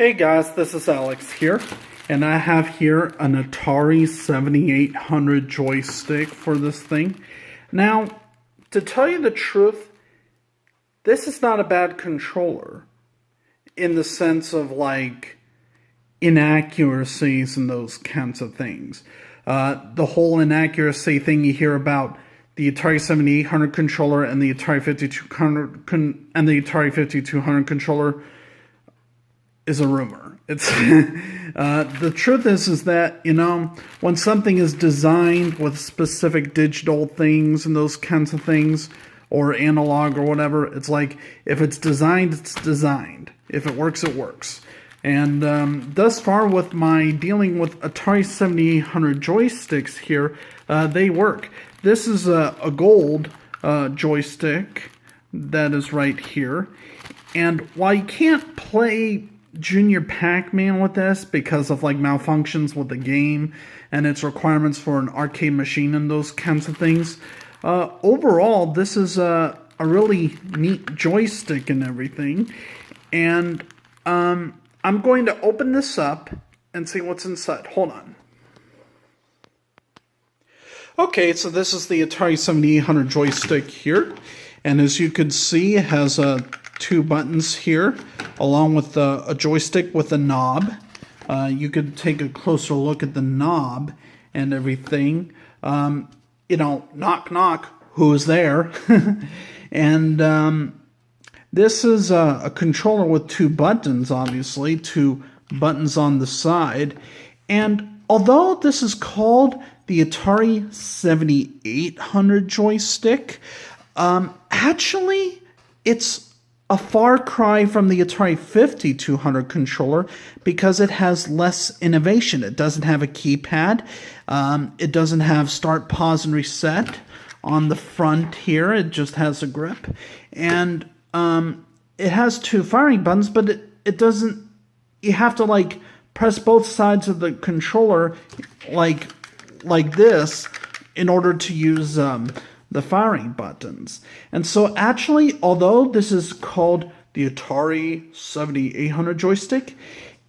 Hey guys, this is Alex here, and I have here an Atari 7800 joystick for this thing. Now, to tell you the truth, this is not a bad controller in the sense of like inaccuracies and those kinds of things. The whole inaccuracy thing you hear about the Atari 7800 controller and the Atari 5200 controller is a rumor. It's the truth is that, you know, when something is designed with specific digital things and those kinds of things, or analog or whatever, it's like if it's designed, it's designed. If it works, it works. And thus far, with my dealing with Atari 7800 joysticks here, they work. This is a gold joystick that is right here, and while you can't play Junior Pac-Man with this because of like malfunctions with the game and its requirements for an arcade machine and those kinds of things, overall this is a really neat joystick and everything. And I'm going to open this up and see what's inside. Hold on. Okay, so this is the Atari 7800 joystick here, and as you can see, it has two buttons here, along with a joystick with a knob. You could take a closer look at the knob and everything. You know, knock knock, who's there? And this is a controller with two buttons, obviously, two buttons on the side. And although this is called the Atari 7800 joystick, actually it's a far cry from the Atari 5200 controller because it has less innovation. It doesn't have a keypad. It doesn't have start, pause, and reset on the front here. It just has a grip. And it has two firing buttons, but it doesn't... You have to, like, press both sides of the controller like this in order to use the firing buttons. And so actually, although this is called the Atari 7800 joystick,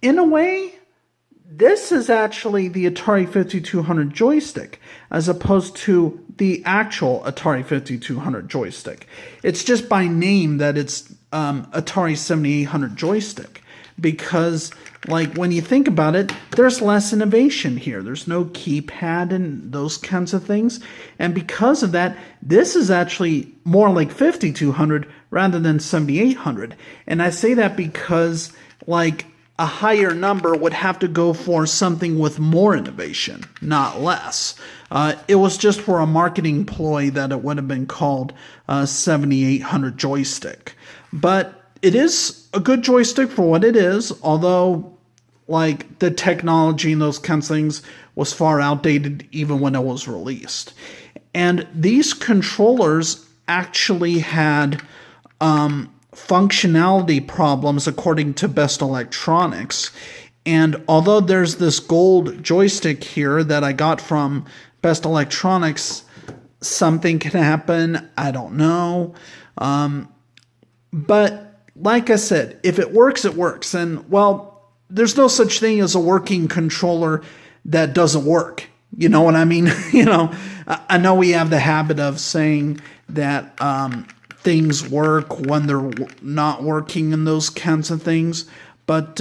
in a way, this is actually the Atari 5200 joystick, as opposed to the actual Atari 5200 joystick. It's just by name that it's Atari 7800 joystick, because like when you think about it, there's less innovation here. There's no keypad and those kinds of things. And because of that, this is actually more like 5200 rather than 7800. And I say that because like a higher number would have to go for something with more innovation, not less. It was just for a marketing ploy that it would have been called 7800 joystick. But it is a good joystick for what it is, although like the technology and those kinds of things was far outdated even when it was released. And these controllers actually had functionality problems according to Best Electronics. And although there's this gold joystick here that I got from Best Electronics, something can happen. I don't know. But like I said, if it works, it works. And, well, there's no such thing as a working controller that doesn't work. You know what I mean? You know, I know we have the habit of saying that things work when they're not working and those kinds of things. But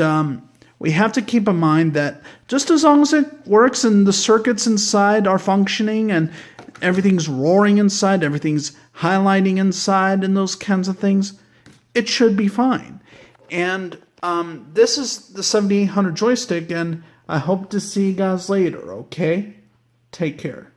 we have to keep in mind that just as long as it works and the circuits inside are functioning and everything's roaring inside, everything's highlighting inside and those kinds of things, it should be fine. And this is the 7800 joystick, and I hope to see you guys later, okay? Take care.